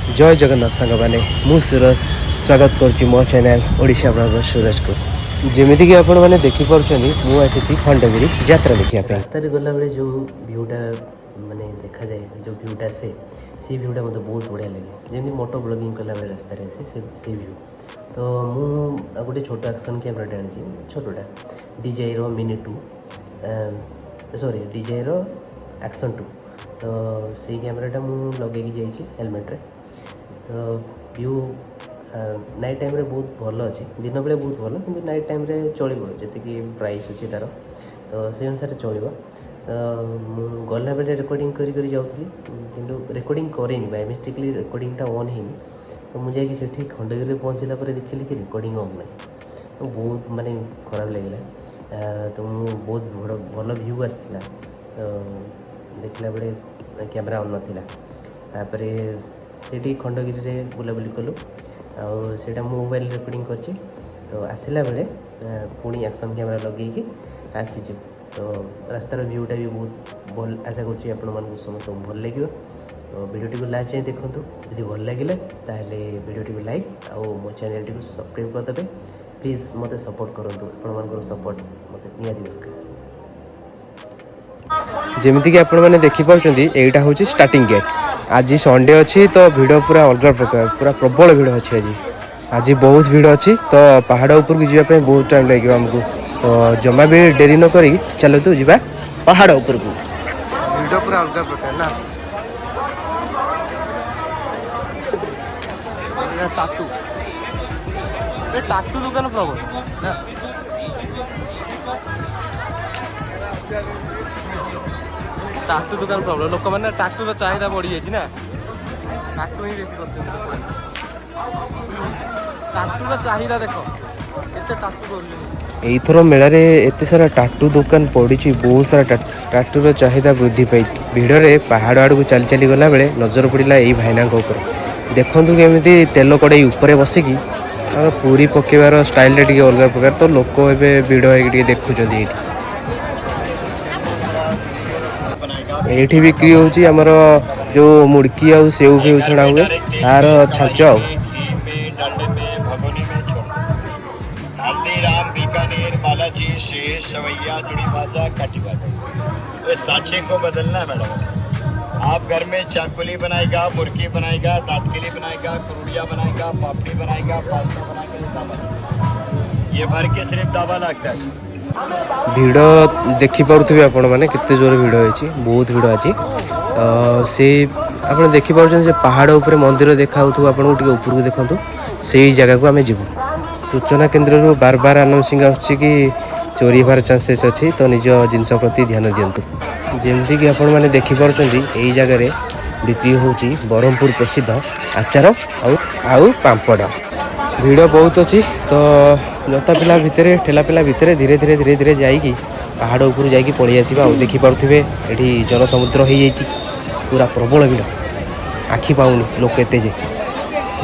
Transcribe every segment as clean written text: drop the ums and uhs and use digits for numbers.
जय जगन्नाथ सांग मैंने मु सूरज स्वागत करुच्ची मो चैनल ओडिशा ब्लॉगर सूरज को जमीक आपण मैंने देखिपुं मुझे खंडगिरी यात्रा देखा रास्त गला बेले जो भ्यूटा माने देखा जाए जो भ्यूटा से भ्यूटा मतलब बहुत बढ़िया लगे जमी मोटो ब्लॉगिंग कला बेले रास्तार से भ्यू तो मुझे गोटे छोट एक्शन कैमेराटे आनी छोटा DJI mini 2 sorry DJI action 2 तो से कैमेराटा मुझे लगे जाइए हेलमेट्रे तो व्यू नाइट टाइम रे बहुत भल अच्छे दिन बेले बहुत भल कि नाइट टाइम रे चलो जी प्राइस अच्छी तार तो से अनुसार चलो गला बेले रेकर्डिंग करी जाऊँगी किंतु रेकर्डिंग करेनि बाय मिस्टेकली रेकर्डिंगटा ऑन है तो मुझे जाकि खंडगिरी पहुँचला देखिली कि रेकर्डिंग ऑन ना तो बहुत माने खराब लगे तो बहुत भल व्यू आसला देखला बेले कैमरा ऑन नापर से खंडगिरी रे बुलाबुली कलु आटा मोबाइल रेकर्डिंग कर तो आसला बेले पुणी एक्शन कैमेरा लगे आसी तो रास्तार भ्यूटा भी बहुत भल आशा कर समस्त भल लगे तो वीडियो को लास्ट जाए देखूँ यदि भल लगे ताहले वीडियो को लाइक आउ मो चैनल टी सब्सक्राइब करदे प्लीज मत सपोर्ट करूँ आपण सपोर्ट मत निहाती दरकार जमीक आपने देखिपुं यहाँ हूँ स्टार्टिंग गेट आज संडे अच्छी तो भिड़ पूरा अलग प्रकार पूरा प्रबल भिड़ अच्छी आज बहुत भिड़ अच्छी तो पहाड़ ऊपर को जावाई बहुत टाइम लगे आमको तो जमा भी डेरी न करी चलो तू जा पहाड़ ऊपर को भिड़ पूरा अलग प्रकार ना टाटू टाटू दुकान प्रबल ना टाटू दुकान प्रॉब्लम लोक मैंने टाटू चाहिदा बढ़ी जाए ना टाटू ही बेसी करते टाटू चाहिदा देख एथर मेलारे एत सारा टाटू दुकान पड़ी बहुत सारा टाटूर चाहिदा वृद्धि पाई भिड़े पहाड़ आड़ को चली चली गला बेले नजर पड़ा यही भाईना देखु केमी तेल कड़े ऊपर बसिकी पूरी पकेबार स्टाइल टे अलग प्रकार तो लोक ए भिड़ होगी देखुं ये बिक्री होमर जो मुड़की आउ सेव भी छड़ा हुए तार छाच सांचे को बदलना है मैडम आप घर में चाकुली बनाएगा मुर्गी बनाएगा दातकिली बनाएगा कुरुड़िया बनाएगा पापड़ी बनाएगा पास्ता बनाएगा ये भर के सिर्फ दावा लगता है भिड़ देखिपे आपण मैंने केते जोर भिड़ होती बहुत भिड़ आज से आप देखिपुं से पहाड़ उपर मंदिर देखा आपको ऊपर को देखूँ से जगह को आम जीवु सूचना केन्द्र बार बार अनाउंसिंग आसूँ कि चोरी होबार चांसेस अच्छी तो निज जिनस प्रति ध्यान दिंतु जमती कि आपण मैंने देखिपुं यही जगह बिक्री होची ब्रह्मपुर प्रसिद्ध आचार आउ पांपड़ भिड़ बहुत अच्छी तो जता पिला भितर ठेला पिला भितर धीरे धीरे धीरे धीरे जाइकी पहाड़ ऊपर जाइकी पलि आसवा देखिपे ये जनसमुद्र हो जाइए पूरा प्रबल भिड़ आखि पाऊनी लोक एते जे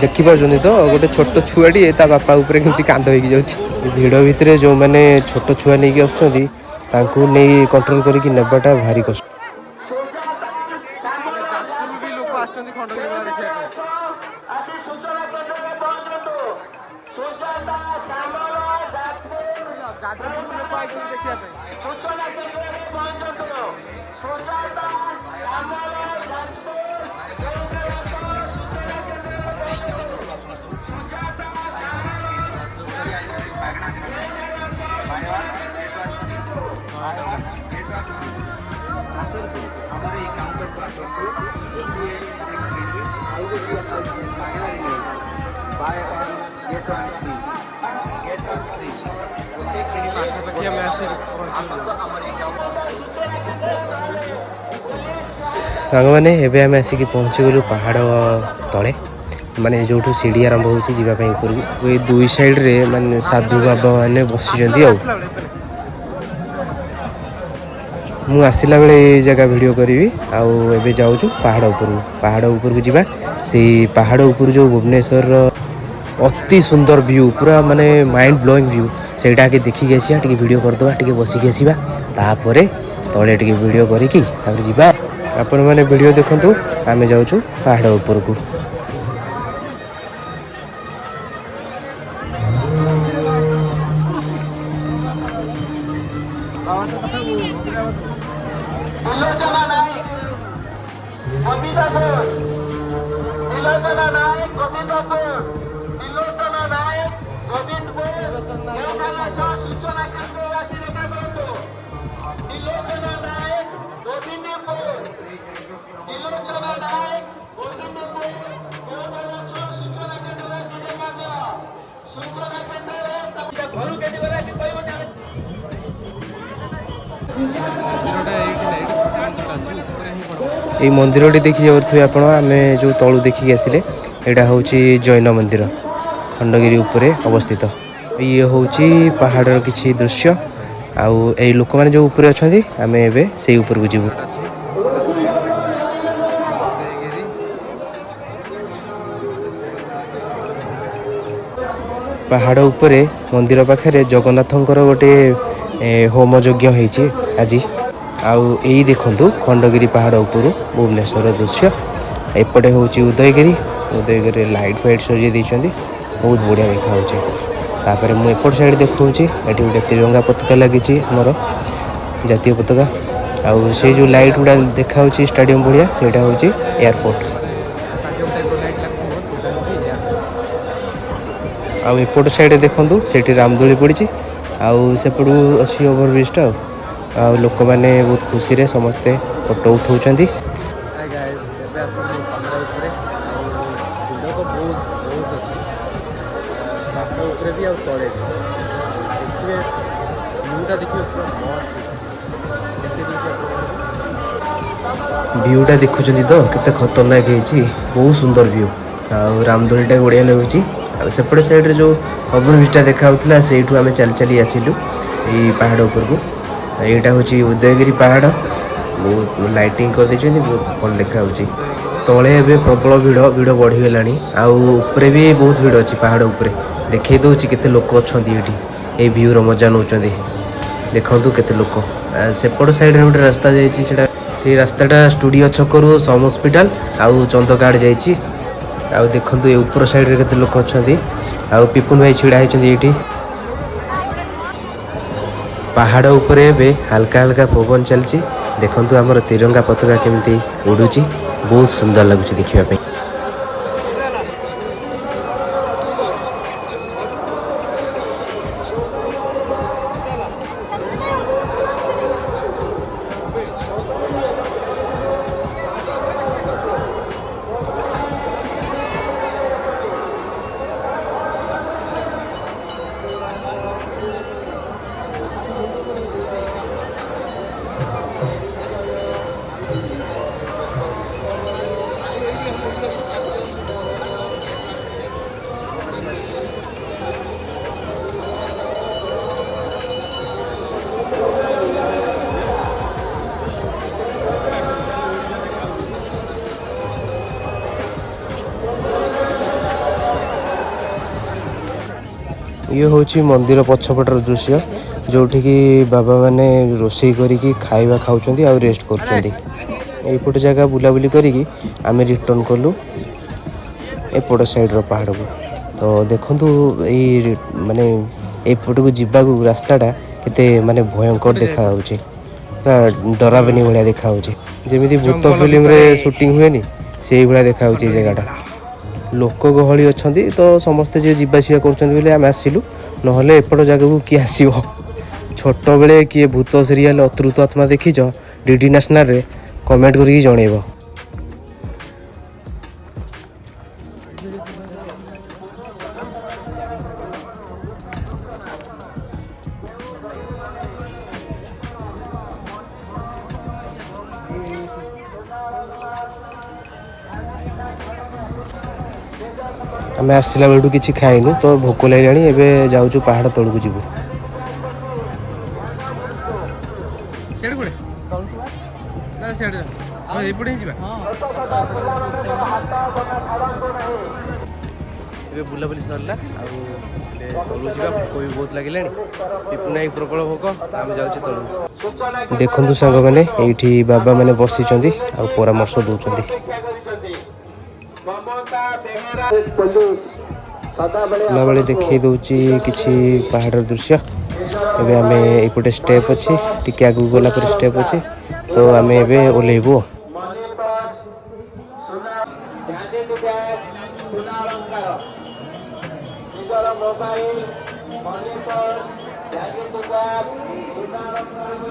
देखिपुं तो गोटे छोट छुआटी ता बापा उपर केमती कांद हो भिड़ भितर जो मैंने छोट छुआ नहीं आसुँच नहीं कंट्रोल करके नेबाटा भारी कष्ट सांग मैंने एवं आम आसिक पहुँची गलु पहाड़ तले माने जो सीढ़ी आरंभ होपर ये दुई साइड रे माने साधु बाबा मैंने बसी मु आसला बेले ये जगह वीडियो करी आउ जाऊँ पहाड़ ऊपर को जीवा से पहाड़ ऊपर जो भुवनेश्वर अति सुंदर व्यू पूरा माने माइंड ब्लोइंग व्यू से देखिकी आसा टे वीडियो करदे टे बसिकी आसवा तापर तले टे वीडियो करी जावा आपण मैंने वीडियो देखु आम जाऊँ पहाड़ ऊपर को नीलोचना नायक बबिता बोर नीलोचना नायक गोविंद बोर नीलोचना नायक गोविंद बोर देवकालाच्या सूचना केंद्र अशी रेखा करतो नीलोचना नायक गोविंद बोर नीलोचना नायक गोविंद बोर देवकालाच्या सूचना केंद्र अशी रेखा द्या सूचना केंद्र घरू केली गला की पहिवट এই মন্দিরটি দেখি যাওয়ার ଆପଣ ଆମେ ଯେଉଁ ତଳୁ ଦେଖିକି ଆସିଲେ ଏଇଟା ହେଉଛି ଜୈନ ମନ୍ଦିର ଖଣ୍ଡଗିରି ଉପରେ ଅବସ୍ଥିତ। ଇଏ ହେଉଛି ପାହାଡ଼ର କିଛି ଦୃଶ୍ୟ ଆଉ ଏଇ ଲୋକମାନେ ଯେଉଁ ଉପରେ ଅଛନ୍ତି ଆମେ ଏବେ ସେଇ ଉପରକୁ ଯିବୁ। ପାହାଡ଼ ଉପରେ ମନ୍ଦିର ପାଖରେ ଜଗନ୍ନାଥଙ୍କର ଗୋଟେ ହୋମ ଯଜ୍ଞ ହେଇଛି ଆଜି। ଆଉ ଏଇ ଦେଖନ୍ତୁ ଖଣ୍ଡଗିରି ପାହାଡ଼ ଉପରୁ ଭୁବନେଶ୍ୱର ଦୃଶ୍ୟ। ଏପଟେ ହେଉଛି ଉଦୟଗିରି। ଉଦୟଗିରିରେ ଲାଇଟ୍ ଫାଇଟ୍ ସଜେଇ ଦେଇଛନ୍ତି, ବହୁତ ବଢ଼ିଆ ଦେଖାହେଉଛି। ତାପରେ ମୁଁ ଏପଟ ସାଇଡ଼୍ ଦେଖାଉଛି, ଏଠି ଗୋଟେ ତିରଙ୍ଗା ପତାକା ଲାଗିଛି ଆମର ଜାତୀୟ ପତାକା। ଆଉ ସେଇ ଯେଉଁ ଲାଇଟ୍ ଗୁଡ଼ା ଦେଖାହେଉଛି ଷ୍ଟାଡ଼ିୟମ୍ ଭଳିଆ ସେଇଟା ହେଉଛି ଏୟାରପୋର୍ଟ। ଆଉ ଏପଟ ସାଇଡ଼୍ ଦେଖନ୍ତୁ ସେଇଠି ରାମଦୋଳି ପଡ଼ିଛି ଆଉ ସେପଟୁ ଅଛି ଓଭରବ୍ରିଜ୍ଟା ଆଉ ଲୋକମାନେ ବହୁତ ଖୁସିରେ ସମସ୍ତେ ଫଟୋ ଉଠାଉଛନ୍ତି। ଭିୟୁଟା ଦେଖୁଛନ୍ତି ତ କେତେ ଖତରନାକ ହେଇଛି, ବହୁତ ସୁନ୍ଦର ଭିୟୁ। ଆଉ ରାମଦୋଳିଟା ବଢ଼ିଆ ଲାଗୁଛି। ଆଉ ସେପଟେ ସାଇଡ଼୍ରେ ଯେଉଁ ଓଭରବ୍ରିଜ୍ଟା ଦେଖାହେଉଥିଲା ସେଇଠୁ ଆମେ ଚାଲି ଚାଲି ଆସିଲୁ ଏଇ ପାହାଡ଼ ଉପରକୁ। ଏଇଟା ହେଉଛି ଉଦୟଗିରି ପାହାଡ଼, ବହୁତ ଲାଇଟିଂ କରିଦେଇଛନ୍ତି, ବହୁତ ଭଲ ଦେଖାହେଉଛି। ତଳେ ଏବେ ପ୍ରବଳ ଭିଡ଼ ବଢ଼ିଗଲାଣି ଆଉ ଉପରେ ବି ବହୁତ ଭିଡ଼ ଅଛି। ପାହାଡ଼ ଉପରେ ଦେଖାଇ ଦେଉଛି କେତେ ଲୋକ ଅଛନ୍ତି ଏଇଠି, ଏଇ ଭିୟୁର ମଜା ନେଉଛନ୍ତି। ଦେଖନ୍ତୁ କେତେ ଲୋକ। ସେପଟ ସାଇଡ଼୍ରେ ଗୋଟେ ରାସ୍ତା ଯାଇଛି, ସେଇ ରାସ୍ତାଟା ଷ୍ଟୁଡ଼ିଓ ଛକରୁ ସମ ହସ୍ପିଟାଲ ଆଉ ଚନ୍ଦକାଡ଼ ଯାଇଛି। ଆଉ ଦେଖନ୍ତୁ ଏ ଉପର ସାଇଡ଼୍ରେ କେତେ ଲୋକ ଅଛନ୍ତି। ଆଉ ପିପୁନ ଭାଇ ଛିଡ଼ା ହେଇଛନ୍ତି ଏଇଠି। ପାହାଡ଼ ଉପରେ ଏବେ ହାଲକା ହାଲକା ପବନ ଚାଲିଛି। ଦେଖନ୍ତୁ ଆମର ତିରଙ୍ଗା ପତାକା କେମିତି ଉଡ଼ୁଛି, ବହୁତ ସୁନ୍ଦର ଲାଗୁଛି ଦେଖିବା ପାଇଁ। ये हूँ मंदिर पछपटर दृश्य जोठिकी बाबा मैंने रोषे करिकी खाଇବା खाऊचंदी आ रेस्ट करचंदी। एपट जगह बुलाबुली करिकी आमे रिटर्न कलु एपट साइड रो पहाड़ को। तो देखंतु ए माने एपट को जिबाकू रास्ताटा केते माने भयंकर देखा होउची, डराबनी भलिया देखा होउची। जेमिति भूत फिल्म रे शूटिंग हुएनी सेही भलिया देखा होउची जगहटा। लोक गहली अछंती तो समस्ते जे जिबासिया करछंती बोले आमे आसिलु, नहले एपट जगह को कि आसीबो। छोट बेले किए भूत सीरियल अतृत आत्मा देखिछ डीडी नेशनल रे कमेंट करिकी जणेबो। आमे आसला बेलू किसी खाइनु तो भोक लगे एबे जाऊँ पहाड़ तलू जीवु। बुलाबुली सरला तलू जा भोक भी बहुत लगे पिपुना प्रबल भोक आम जाऊँ तलू। देखु सांग मैंने ये बाबा मैंने बसी परामर्श दौरान बेले देखी दूची किसी पहाड़ दृश्य। एबे आमे एपटे स्टेप अच्छी टिके आगु गला पर स्टेप अच्छी तो आम ए ओह्लैबू। मनी पर्स सुना ब्रांडेड बैग सुना अलंकार निजर mobile money purse branded bag सुना अलंकार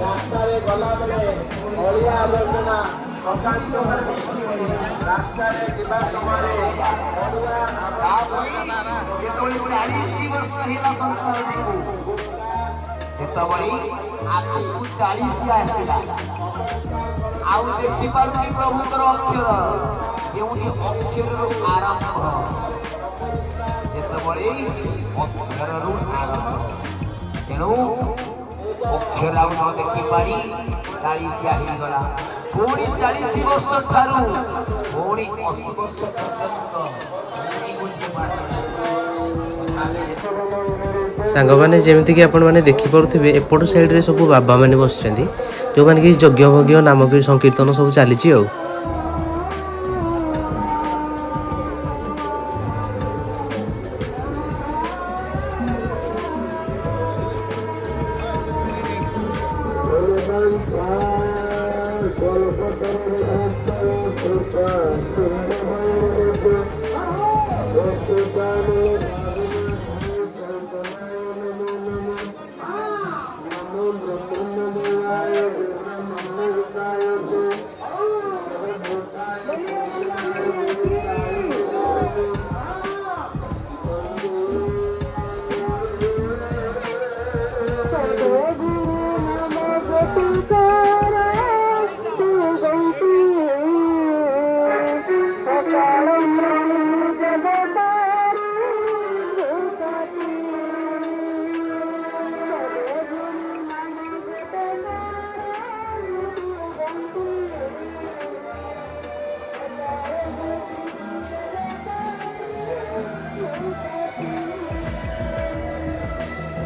ରାସ୍ତାରେ ଗଲାବେଳେ ଅଳିଆ ଆବର୍ଜନା ଅକାନ୍ତ ରାସ୍ତାରେ ଯିବା ସମୟରେ ଅଳିଆ ଯେତେବେଳେ 40 ବର୍ଷ ହେଲା ସଂସାରକୁ ସେତେବେଳେ ଆଗକୁ 40 ଆସିଲା ଆଉ ଦେଖିପାରୁନି ପ୍ରଭୁଙ୍କର ଅକ୍ଷର ଯେଉଁଠି ଅକ୍ଷରରୁ ଆରମ୍ଭ ଯେତେବେଳେ ଅକ୍ଷରରୁ ଆରମ୍ଭ ତେଣୁ ଅକ୍ଷର ଆଉ ନ ଦେଖିପାରି 40 ହେଇଗଲା ପୁଣି 40 ବର୍ଷ ଠାରୁ ପୁଣି 80 ବର୍ଷ ପର୍ଯ୍ୟନ୍ତ सांगने जमीक आपने देखिपे एपट साइड्रे सब बाबा मैंने बस जो मैंने कि यज्ञ भज्ञ नाम संकीर्तन सब चली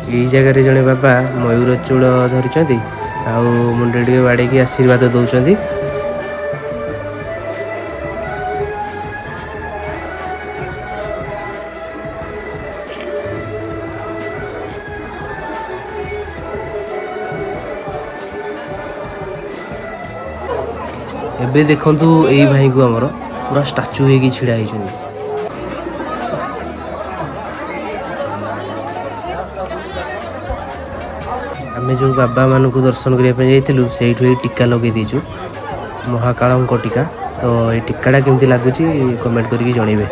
यही जगह जड़े बाबा मयूर चूड़ धरी मुंडे टे बाड़े आशीर्वाद दौरान एबे देखंतु एई भाई को हमर पूरा स्टैचू होगी छिड़ा होइछन। आमे जो बाबा मान को दर्शन करने जाइलु से टीका लगे दीचु महाकाल टीका। तो ये टीकाटा केमती लगुच कमेंट करके जनइबे।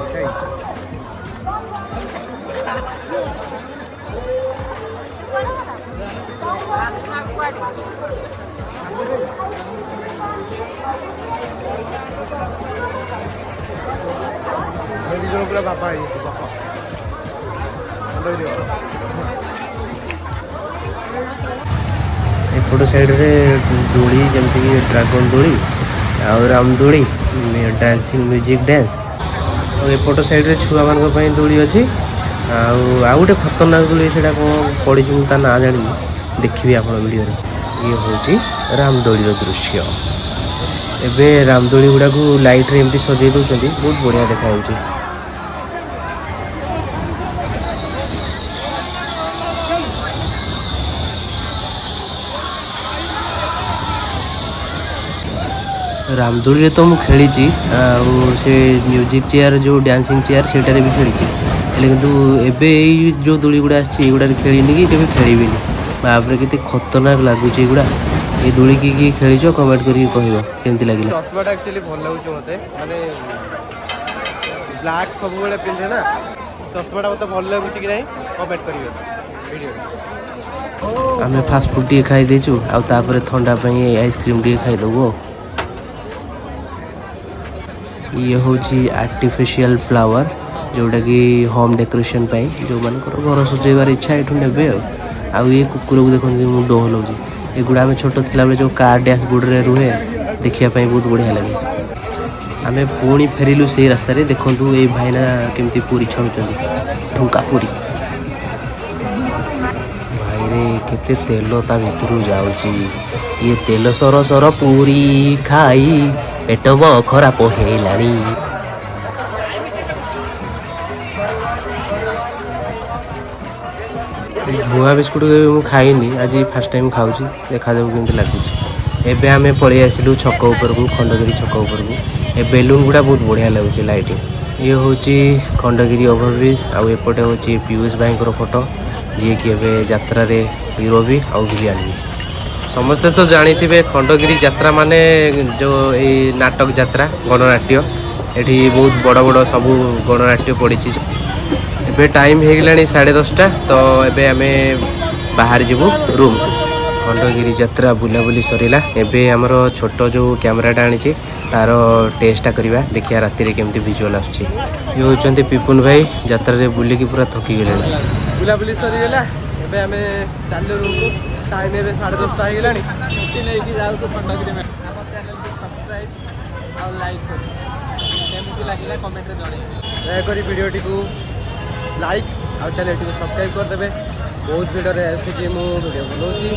एपट साइड रे दोली जमती ड्रागन दोली और राम दोली डांसिंग म्यूजिक डांस और एपट साइड रे छुआ मान दोली अच्छी आउ गोटे खतरनाक दोली से पड़ी ता ना जानी देखिए आप वीडियो ये हूँ रामदोली दृश्य। एबे रामदोली गुड़ा को लाइट रे एमती सजे दौरान बहुत बढ़िया देखा। रामदोली तो मुझे खेली से म्यूजिक चेयर जो डांसिंग चेयर से भी खेली किंतु एबे जो दोली गुड़ा आसगुड़ा खेलनी कि केवे खेली बाप रे केते खतरनाक लगुच गुड़ा ये दोली की खेल कमेंट करके कह केमती लगे। चश्माटा एक्चुअली भल लगुच मते माने ब्लैक सब बेले पिंधे ना चश्माटा मते भल लगुच कि नहीं कमेंट करिवे वीडियो। आमे फास्ट फूड टी खाई देचु आ तापर ठंडा पई आइसक्रीम टी खाई दबो। ये हूँ आर्टिफिशियल फ्लावर जोटा कि होम डेकोरेशन जो मान घर सजेबार इच्छा ये ने आउ ये कुकुर को देखते मुंड हलाऊँ एगुड़ा आम छोट थिला जो कार डैशबोर्ड रे रुहे देखिया बहुत बढ़िया लगे। आमे पुणी फेरिलु से रास्ता रे देखंतु ए भाईना केमती पूरी छाणुचंदी ठुंका पूरी भाई रे केते तेल ता भितरु जाउची ये तेल सर सर पूरी खाई पेट खराब हेलानी धुआ बिस्कुट मु खाइनी आज फास्ट टाइम खाऊची देखा जाऊ केमती लगुच एबे आमे पळी आसिलु छक ऊपर को खंडगिरी छक ऊपर को ए बेलून गुड़ा बहुत बढ़िया लगुच लाइटिंग ये होची खंडगिरी ओवरब्रिज आउ एपटे होची पीयूष भाई फोटो जी कि एबे यात्रा रे हीरो भी आउ विलियन भी समस्ते तो जानी खंडगिरी यात्रा माने जो ए नाटक यात्रा गणनाट्य एठी बहुत बड़ बड़ सब गणनाट्य पड़ी एबे टाइम हो गलानी 10:30 तो एबे आमे बाहर जीवु रूम खंडगिरी यात्रा बुलाबुली सरीला एबे हमर छोट जो कैमराटा आनी तार टेस्टा करवा देखिया राति रे केमती विजुअल आछी ये होचंती पिपुन भाई यात्रा रे बुली की पूरा थकी गेले बुलाबुली सरी गेला एबे हमें चाललो रूम को टाइम एबे 10:30 हो गेलानी छुट्टी लेके जाऊ तो खंडगिरी में हम चैनल को सब्सक्राइब और लाइक करो केमती लागिला कमेंट रे जणे दया करी वीडियो टी को लाइक और चैनल टी को सब्सक्राइब कर देबे बहुत वीडियो रे ऐसे कि मु वीडियो बनाउची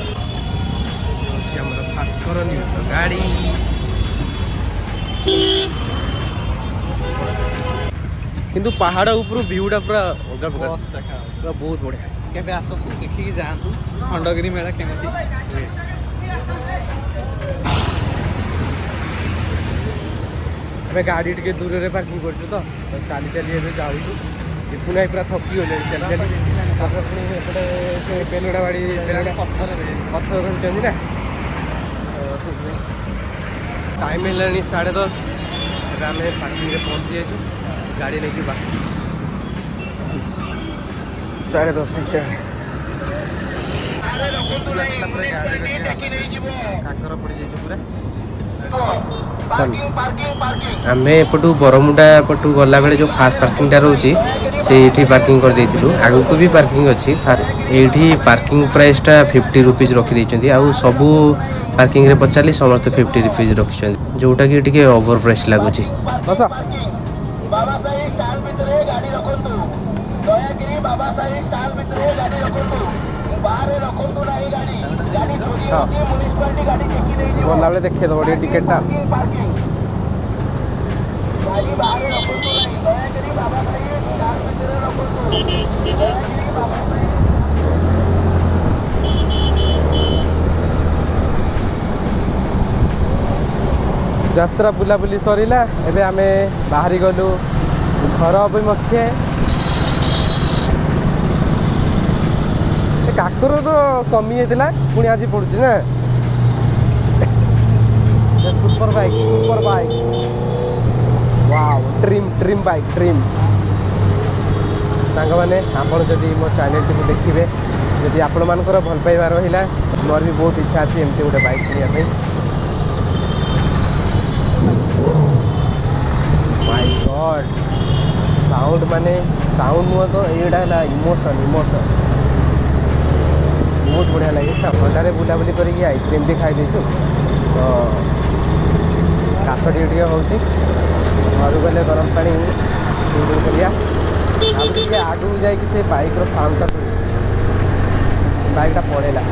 हमर फास्कर न्यूज गाड़ी किंतु पहाड़ ऊपर व्यूटा पूरा अलग प्रकार पूरा बहुत बढ़िया केबे आसतु देखिकी जातु खंडगिरी मेला केमती गाड़ी टे दूर रे पार्किंग करछु तो चली चली एबे जाउछु पुना पूरा थकी गले चली चली तापर पुणी एपटे से पेलोड़ा बाड़ी पेलोड़ा पत्थर रहउछन्ती ना टाइम हेलानी 10:30 आम पार्किंग रे पहुँची जाइछु गाड़ी लेके 10:30 काकर पड़ जाइछु पूरा आमे एपटू बरमुंडा पटू गला बेले जो फास्ट पार्किंगटा रोची से एठी पार्किंग कर देइथिलु आगु को भी पार्किंग अछि एठी पार्किंग प्राइसटा 50 रुपीज रखि दैचंती आउ सबु पार्किंग रे पचाली समस्त 50 रुपीज रखिचंती जोटा कि टिके ओवर प्राइस लागुची बस बाबा साई स्टार भितरे गाड़ी रखंतु दयागिरी बाबा साई स्टार भितरे गाड़ी रखंतु बाहर रखंतु नाही गाड़ी चोरी होची म्युनिसिपालिटी गाड़ी टेकी देई गला बेले देखे दो टिकटटा गाड़ी बाहर रखंतु नाही दयागिरी बाबा साई स्टार भितरे रखंतु दयागिरी बाबा साई यात्रा बुलाबुली सरीला एबे आमे बाहरी गलु घर अभिमुखे काकर तो कमी जाता पुणी आज पड़ुची ना super bike wow dream bike dream सांग मैंने आपण जदि मो चैनल टी देखिए जदि आपण मानकर भल पाइबा रहिला मोर भी बहुत इच्छा अच्छी एमती गोटे bike Kenya my God sound माने साउंड नुह तो एटा है इमोशन बहुत बढ़िया लगे ठंडे बुलाबुली करके आइसक्रीम भी खाई देचु तो काश टे हो घर गले गरम पानी करिया आगू जाकि से बाइक साउंड बाइकटा पड़ेगा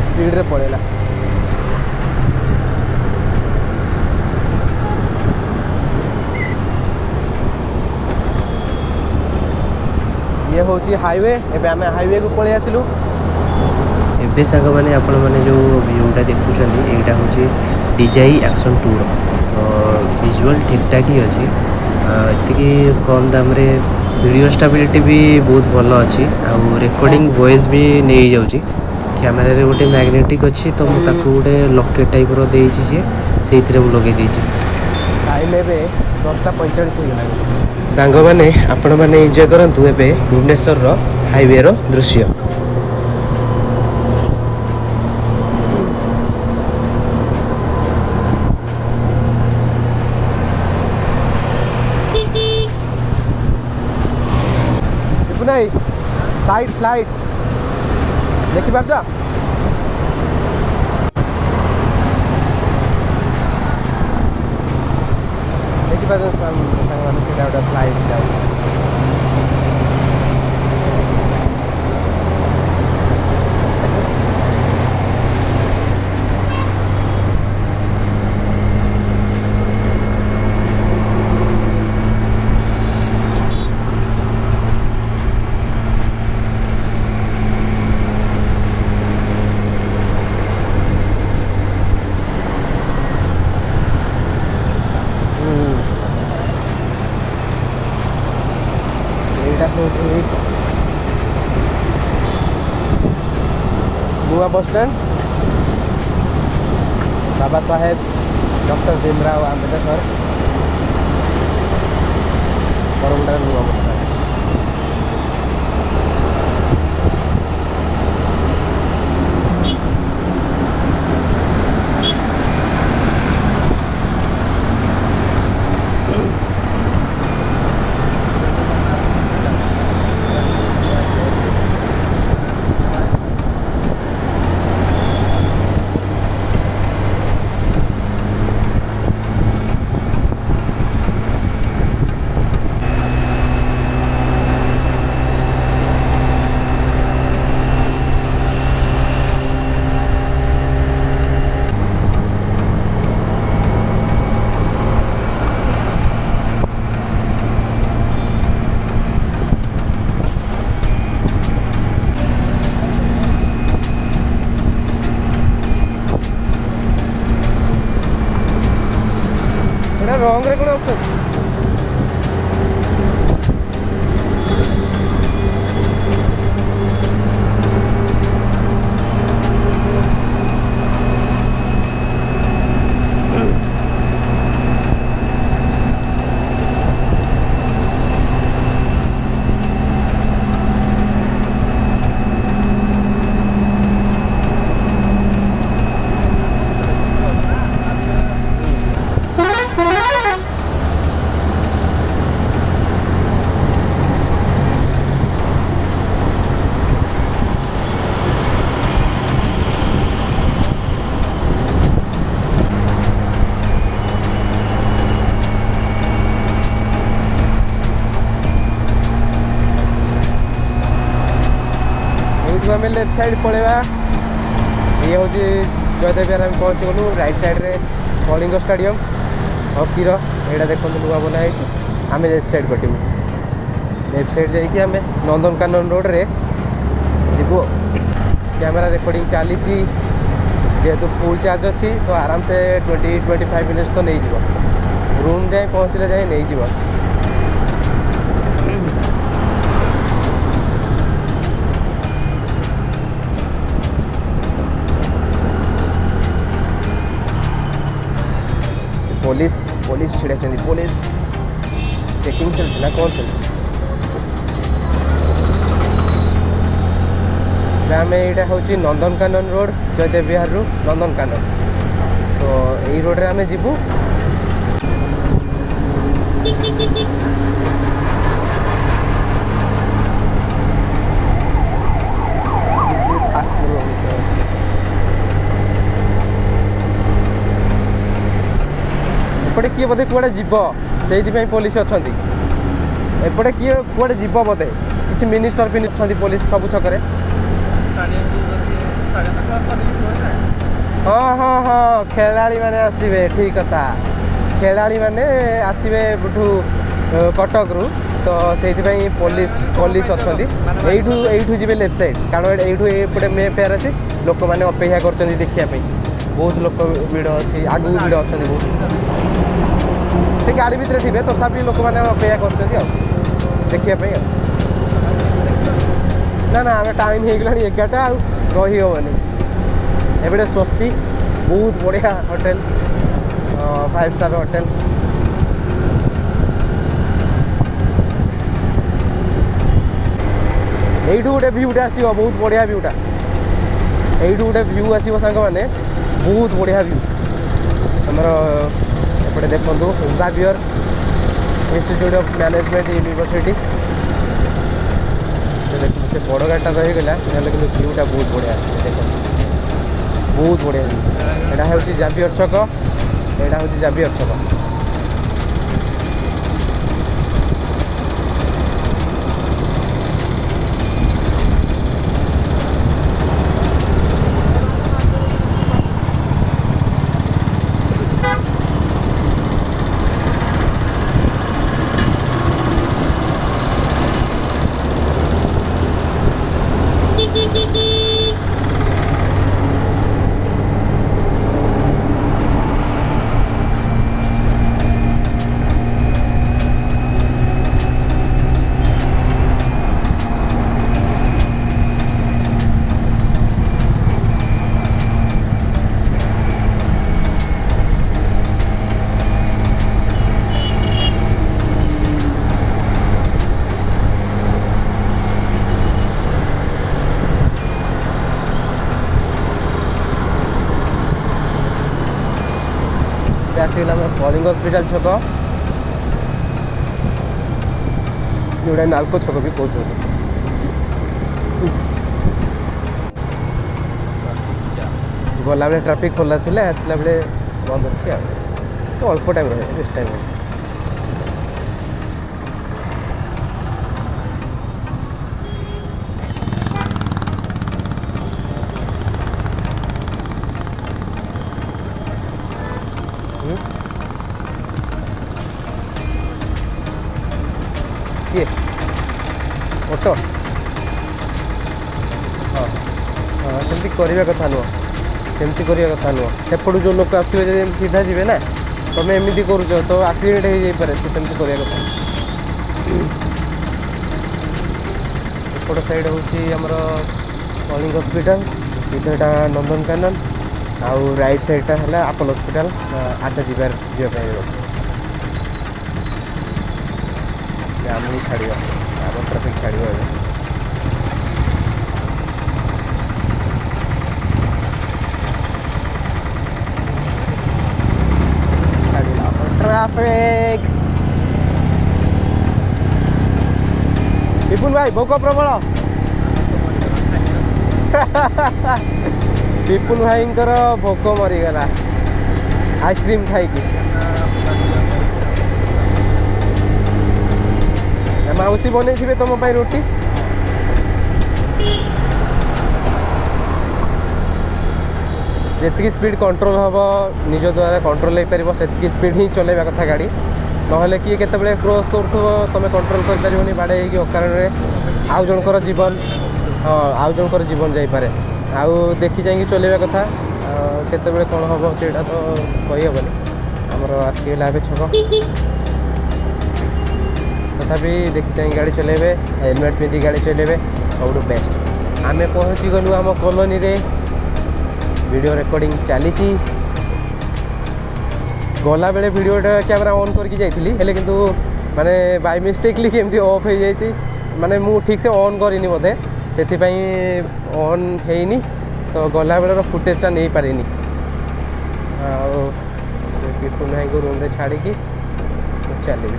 स्पीड रे पड़ेगा ये हूँ हाईवे एबे आमे हाईवे को पलि आसिलु एबे सांग माने आपण माने जो व्यूटा देखुछन एटा होची डीजाई एक्शन टूर तो विजुअल ठीक ठाक ही अच्छी एति कम दाम रे वीडियो स्टेबिलिटी भी बहुत भल अच्छी आउ रिकॉर्डिंग वॉइस भी नहीं जाउची कैमरा रे गोटे मैग्नेटिक अच्छी तो मुझे गोटे लकेट टाइप रो देइछि से सेइथिरे मु लगे देइछि टाइम एबे 10:45 हो गला सांग माने आपण माने एन्जॉय करंतु एबे भुवनेश्वर रो हाईवे रो दृश्य नहीं फ्लाइट देखी पार्छ ଦେଖିପାରୁଛନ୍ତି ସାଙ୍ଗମାନେ ସେଇଟା ଗୋଟେ ଫ୍ଲାଇଟ୍ ଯାଉଛି। नुआ bus stand Baba Saheb doctor Bhimrao Ambedkar Bermuda नुआ बस स्टैंड। रंग रे कोन ऑप्शन आम लेफ्ट साइड पलैया ये हूँ जयदेव विहार आम पहुँची गलु राइट साइड्रे कलिंग स्टाडियम हकीर यहाँ देखते नुआ बनाई आम लेफ्ट साइड कटू लेफ्ट साइड जाइए नंदनकानन रोड रे जीवु कैमेरा रिकॉर्डिंग चली जेहेतु फुल चार्ज अच्छी तो आराम से 20-25 मिनट्स तो नहीं जीव रूम जाए पहुँचले जाए नहीं जीव पुलिस पुलिस छिड़ा पुलिस चेकिंग चलती ना कौन चलती आम यहाँ हूँ नंदनकानन रोड जयदेव विहार रु नंदनकानन तो यही रोड रे आम जीवु एपटे किए बोधे कुआड़े जीव से पुलिस अच्छा एपटे किए कुआड़े जीव बोधे किसी मिनिस्टर भी अच्छा पुलिस सब छकरे हाँ हाँ हाँ खेलाड़ी मैंने आसवे ठीक कथा खेलाड़ी मैंने आसवे कटक रु तो से पुलिस पुलिस अच्छा यू जी लेफ्ट साइड कारण ये मे फेयर अच्छी लोक मैंने अपेक्षा कर देखापी बहुत लोक भिड़ अच्छी आगू भिड़ अच्छा बहुत से गाड़ी भितर थे तथापि लोक मैंने अपेक्षा कर देखापी ना ना आम टाइम हो गला 11टा रही हेनी एपटे स्वस्ति बहुत बढ़िया होटेल 5 स्टार होटेल यू गोटे भ्यूटा आसो बहुत बढ़िया भ्यूटा यू गोटे भ्यू आसो सांग मैंने बहुत बढ़िया भ्यू आमर एपटे देखो Xavier institute of management university देखो से बड़ गाड़ीटा रहीगला कि भ्यूटा बहुत बढ़िया देख बहुत बढ़िया यहाँ हूँ जावियर छक यहाँ हूँ जावियर छक आसीगला कलिंग हस्पिटाल छक जोड़ा नालको छक भी कहते गला बेले ट्राफिक खोला था आसला बेले बंद अच्छी अल्प टाइम रहे बेस्ट टाइम रहे किए ऑटो हाँ हाँ सेमती करवा कथा नुह सेमती करवा कथा नुह सेपटू जो लोक आसवे सीधा जी ना तुम एमती करुच तो एक्सीडेंट हो जापे तो सेमती करवा कथा एपट साइड हूँ आमर कलिंग हस्पिटाल सीधा नंदनकानन आउ राइट साइडटा है आपोलो हस्पिटाल आचा जावाई आमको छाड़ आम ट्राफिक छाड़ ट्राफिक विपुल भाई भोक प्रबल विपुल भाई भोक मरीगला आइसक्रीम खाई मौसी बन तुम रोटी जी स्पीड कंट्रोल हम निज द्वारा कंट्रोल हो पार से स्पीड ही चलैवा कथा गाड़ी ना किए केतबेले क्रॉस कर तुम कंट्रोल कर बाड़े अकारण आउ जनकर जीवन हाँ आउ जनकर जीवन जापे आउ देखी जाइए चलैवा कथा केतबेले कौन हम से तो कहीहबनी आमर आसीगला छक तथापि देखी चाहिए गाड़ी चलेबे हेलमेट पिंधि गाड़ी चलेबे सब बेस्ट आमे पहुँची गलु आम कॉलोनी रे वीडियो रिकॉर्डिंग चली गला बेले वीडियो कैमेरा ऑन करके जाइली हेले किंतु माने बाय मिस्टेकली केमती ऑफ हो जाइए माने मु ठीक से ऑन करिनी बोधे से ऑन हैनी तो गला बेलर फुटेजटा नहीं पारिनी विपुल भाई को रूम रे छाड़ी चलिए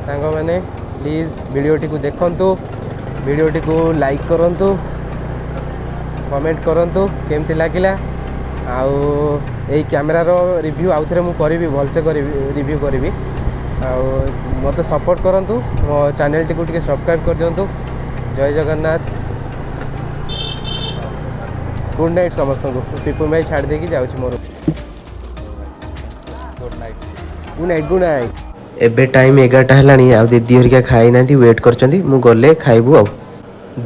सांग मैंने प्लीज वीडियोटी को देखंतु वीडियोटी को लाइक करंतु कमेंट करंतु केमती लागिला आउ ए कैमेरार रिव्यू आउ थे मुझे करी भलसे करी रिव्यू करी मत सपोर्ट करंतु मो चैनल टी को टिके सब्सक्राइब कर दिंतु जय जगन्नाथ गुड नाइट समस्त को पिपुल भाई छाड़ देकी जाऊँ more good night good night एबे टाइम 11टा हेलानी आ दीदी हरिका खाई ना वेट करछंती मु गले खाइबू आ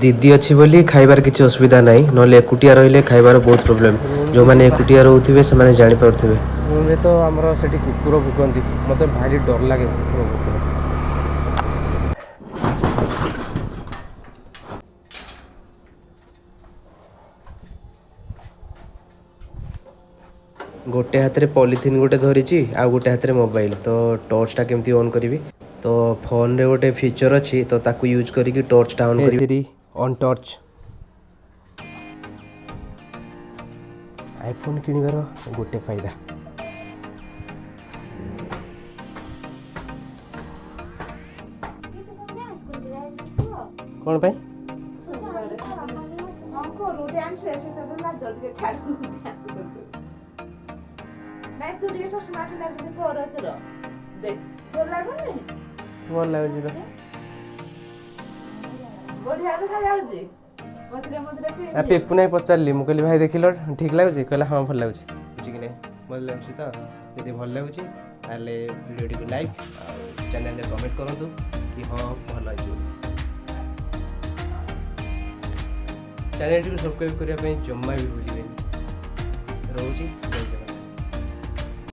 दीदी अच्छी बोली खाइबार किसी असुविधा नहीं नले एकुटिया रहिले खाइबार बहुत प्रॉब्लम जो माने एकुटिया रहउथिबे से माने जानि पारथिबे रूम तो हमर सेठी कुकुर भुकंती मते भारी डर लागे कुकुर भुकले गोटे हाथ में पॉलिथिन गोटे धरी आ गोटे हाथ में मोबाइल तो टॉर्चटा केमती ऑन करी तो फोन रे गोटे फीचर अच्छी तो ताकू यूज करी टॉर्चटा ऑन करी ऑन टॉर्च आईफोन किଣିବାର गोटे फायदा कौन पे नहीं तू ये चश्मा के लगे तो और तोर देख तो लागुनी भल लागुची तो बढ़िया देखा जाउची मथरे मथरे पे आ पेपु नहीं पचारली मु कहली भाई देखिलो ठीक लागुची कहला हां भल लागुची बुझी कि नहीं भल लागुची तो यदि भल लागुची ताले वीडियो को लाइक और चैनल रे कमेंट करंतु कि हां भल लागुची चैनल को सब्सक्राइब करिया पे जम्मा भी भूलिबेनी रहउची।